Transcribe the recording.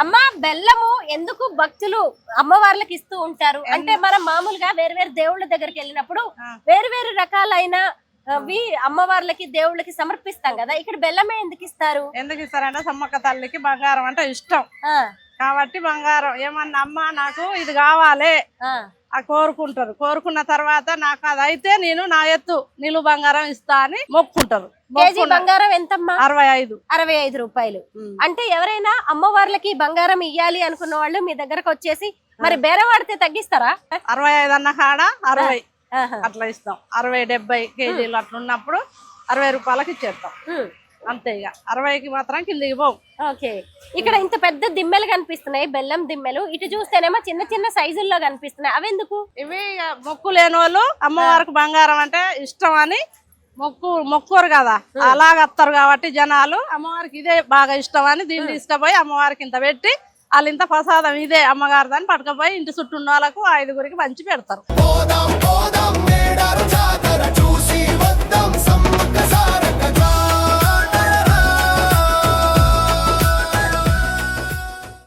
అమ్మా బెల్లము ఎందుకు భక్తులు అమ్మవార్లకు ఇస్తూ ఉంటారు అంటే మనం మామూలుగా వేరు వేరు దేవుళ్ళ దగ్గరికి వెళ్ళినప్పుడు వేరు వేరు రకాలైన అవి అమ్మవార్లకి దేవుళ్ళకి సమర్పిస్తాం కదా, ఇక్కడ బెల్లమే ఎందుకు ఇస్తారు? ఎందుకు ఇస్తారంటే సమ్మక్క తల్లికి బంగారం అంటే ఇష్టం కాబట్టి బంగారం ఏమన్నా అమ్మ నాకు ఇది కావాలి కోరుకుంటారు. కోరుకున్న తర్వాత నాకు అది అయితే నేను నా ఎత్తు నిలువు బంగారం ఇస్తా అని మొక్కుంటారు. కేజీ బంగారం ఎంతమ్మా? 65 రూపాయలు. అంటే ఎవరైనా అమ్మవార్లకి బంగారం ఇయ్యాలి అనుకున్న వాళ్ళు మీ దగ్గరకు వచ్చేసి మరి బేరం ఆడితే తగ్గిస్తారా? 65 అన్న కాడ 60 అట్లా ఇస్తాం. 60-70 కేజీలు అట్లా ఉన్నప్పుడు 60 రూపాయలకి ఇచ్చేస్తాం అంతే. ఇక 60కి మాత్రం కిందికి పోం. ఓకే, ఇక్కడ ఇంత పెద్ద దిమ్మెలు కనిపిస్తున్నాయి, బెల్లం దిమ్మెలు. ఇటు చూస్తేనేమో చిన్న చిన్న సైజుల్లో కనిపిస్తున్నాయి, అవెందుకు? ఇవి మొక్కు లేని వాళ్ళు అమ్మవారికి బంగారం అంటే ఇష్టం అని మొక్కురు కదా, అలాగ వస్తారు కాబట్టి జనాలు అమ్మవారికి ఇదే బాగా ఇష్టం అని దీన్ని తీసుకుపోయి అమ్మవారికి ఇంత పెట్టి వాళ్ళు ఇంత ప్రసాదం ఇదే అమ్మగారు దాన్ని పట్టుకపోయి ఇంటి చుట్టూ ఉన్న వాళ్ళకు 5గురికి పంచి పెడతారు.